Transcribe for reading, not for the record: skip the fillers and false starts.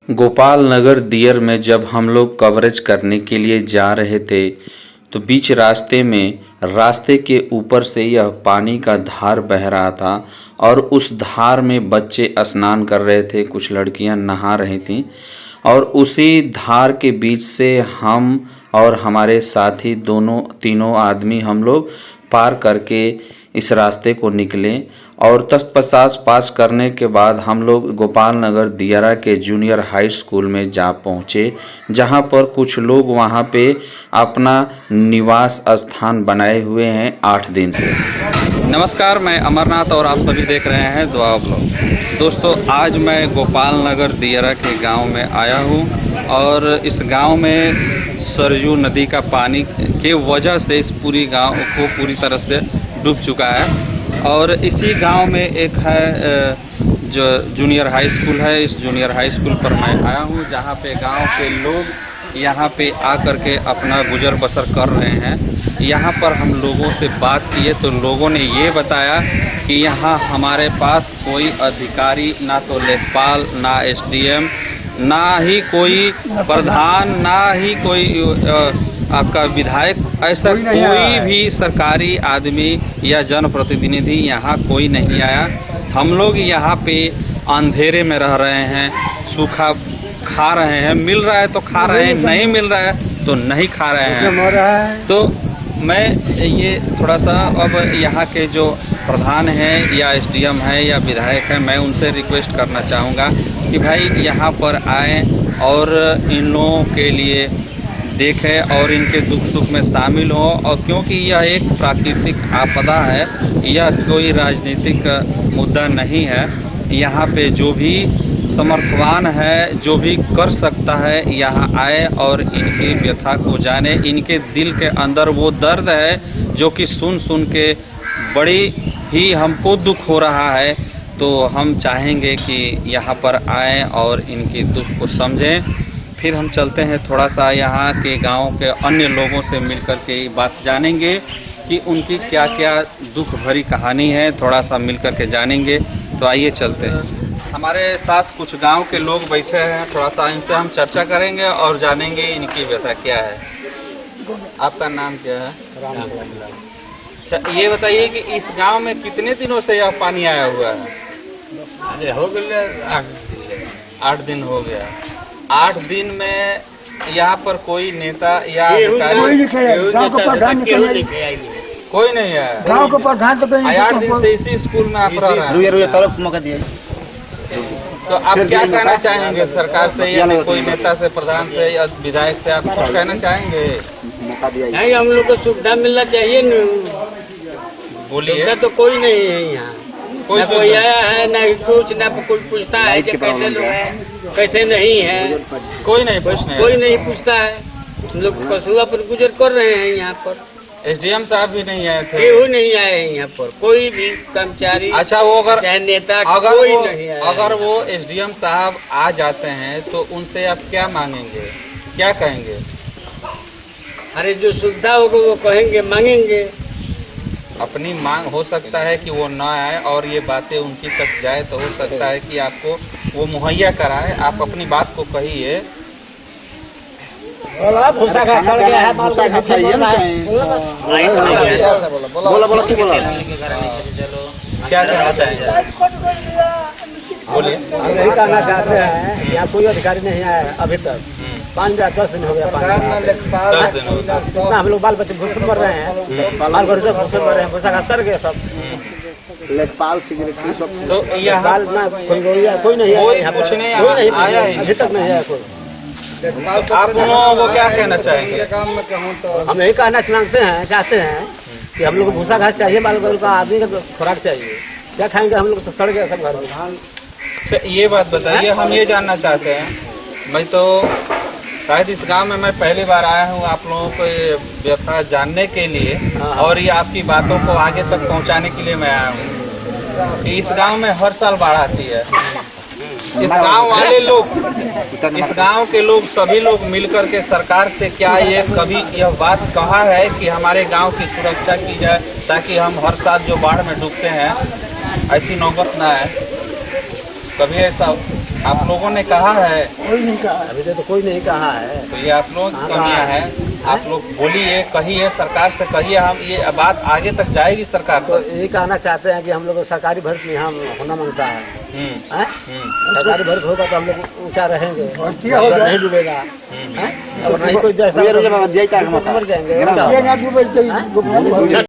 गोपाल नगर दियर में जब हम लोग कवरेज करने के लिए जा रहे थे तो बीच रास्ते में रास्ते के ऊपर से यह पानी का धार बह रहा था और उस धार में बच्चे स्नान कर रहे थे, कुछ लड़कियां नहा रही थीं और उसी धार के बीच से हम और हमारे साथी दोनों तीनों आदमी हम लोग पार करके इस रास्ते को निकले और तत्पश्चात पास करने के बाद हम लोग गोपाल नगर दियारा के जूनियर हाई स्कूल में जा पहुँचे, जहाँ पर कुछ लोग वहाँ पे अपना निवास स्थान बनाए हुए हैं 8 दिन से। नमस्कार, मैं अमरनाथ और आप सभी देख रहे हैं दुआ ब्लॉग। दोस्तों, आज मैं गोपाल नगर दियारा के गांव में आया हूं और इस गांव में सरयू नदी का पानी के वजह से इस पूरी गांव को पूरी तरह से डूब चुका है और इसी गांव में एक है जो जूनियर हाई स्कूल है। इस जूनियर हाई स्कूल पर मैं आया हूं, जहां पे गांव के लोग यहां पे आकर के अपना गुजर बसर कर रहे हैं। यहां पर हम लोगों से बात किए तो लोगों ने ये बताया कि यहां हमारे पास कोई अधिकारी, ना तो लेखपाल, ना एसडीएम, ना ही कोई प्रधान, ना ही कोई आपका विधायक, ऐसा कोई भी सरकारी आदमी या जनप्रतिनिधि यहाँ कोई नहीं आया। हम लोग यहाँ पे अंधेरे में रह रहे हैं, सूखा खा रहे हैं, मिल रहा है तो खा रहे हैं, नहीं मिल रहा है तो नहीं खा रहे हैं। तो मैं ये थोड़ा सा अब यहाँ के जो प्रधान हैं या एसडीएम है या विधायक है, मैं उनसे रिक्वेस्ट करना चाहूँगा कि भाई यहाँ पर आएँ और इन लोगों के लिए देखें और इनके दुख सुख में शामिल हो। और क्योंकि यह एक प्राकृतिक आपदा है, यह कोई राजनीतिक मुद्दा नहीं है। यहाँ पे जो भी समर्थवान है, जो भी कर सकता है, यहाँ आए और इनकी व्यथा को जाने। इनके दिल के अंदर वो दर्द है जो कि सुन सुन के बड़ी ही हमको दुख हो रहा है। तो हम चाहेंगे कि यहाँ पर आएँ और इनकी दुख को समझें। फिर हम चलते हैं, थोड़ा सा यहाँ के गांव के अन्य लोगों से मिलकर के बात जानेंगे कि उनकी क्या क्या दुख भरी कहानी है, थोड़ा सा मिलकर के जानेंगे। तो आइए चलते हैं। हमारे साथ कुछ गांव के लोग बैठे हैं, थोड़ा सा इनसे हम चर्चा करेंगे और जानेंगे इनकी व्यथा क्या है। आपका नाम क्या है? अच्छा, ये बताइए कि इस गाँव में कितने दिनों से यह पानी आया हुआ है? हो गया 8 दिन हो गया। 8 दिन में यहाँ पर कोई नेता या कोई नहीं है। गाँव का प्रधान तो 8 दिन से इसी स्कूल में आप रह रहे हैं। तो आप क्या कहना चाहेंगे सरकार से या कोई नेता से, प्रधान से या विधायक से? आप कुछ कहना चाहेंगे? नहीं, हम लोग को सुविधा मिलना चाहिए न। बोलिए। तो कोई नहीं है यहाँ, कोई आया है ना, कुछ ना कोई पूछता है कि कैसे लोग हैं, कैसे नहीं है, कोई नहीं पूछना, कोई नहीं पूछता है। हम लोग पशुआ पर गुजर कर रहे हैं। यहाँ पर एसडीएम साहब भी नहीं आए थे? केहू नहीं आए यहाँ पर, कोई भी कर्मचारी। अच्छा, वो अगर चाहे नेता, कोई नहीं आया। अगर वो एसडीएम साहब आ जाते हैं तो उनसे आप क्या मांगेंगे, क्या कहेंगे? अरे जो सुविधा होगा वो कहेंगे, मांगेंगे। अपनी मांग हो सकता है कि वो ना आए और ये बातें उनकी तक जाए, तो हो सकता है कि आपको वो मुहैया कराए। आप अपनी बात को कहिए। भूसा का सड़ गया है, भूसा का चाहिए ना। बोला क्या कहना चाहेंगे? बोलिए। हम यही कहना चाहते हैं, यहाँ कोई अधिकारी नहीं आया अभी तक। 10 दिन हो गया। 10 दिन हो गया। हम लोग बाल बच्चे भूखे मर रहे हैं, बाल बच्चे भूखे मर रहे हैं, भूसा का सड़ गया सब। लेखपाल तो यहाँ कोई नहीं आया अभी तक नहीं आया कोई। आप लोगों को क्या कहना चाहेंगे? हम यही कहना चाहते हैं कि हम लोग को भूसा घास चाहिए, बाल बच्चे का आदमी का खुराक चाहिए। क्या खाएंगे हम लोग? तो सड़ गया सब घर में। ये बात बताइए, हम ये जानना चाहते हैं। मैं तो शायद इस गांव में मैं पहली बार आया हूं आप लोगों को ये व्यथा जानने के लिए और ये आपकी बातों को आगे तक पहुंचाने के लिए मैं आया हूं कि इस गांव में हर साल बाढ़ आती है। इस गांव वाले लोग, इस गांव के लोग, सभी लोग मिलकर के सरकार से क्या ये कभी यह बात कहा है कि हमारे गांव की सुरक्षा की जाए, ताकि हम हर साल जो बाढ़ में डूबते हैं ऐसी नौबत ना आए? कभी ऐसा आप लोगों ने कहा है? कोई नहीं कहा, अभी तक तो कोई नहीं कहा है। तो ये आप लोगों की कमियां है, आप लोग बोलिए, कहिए, सरकार से कहिए, हम ये बात आगे तक जाएगी सरकार तो तक। यही कहना चाहते हैं कि हम लोग सरकारी भर्ती यहाँ होना मांगता है। हैं? सरकारी भर्ती होगा तो हम लोग ऊंचा रहेंगे, नहीं डूबेगा। हैं? और नहीं कोई मर जाएंगे।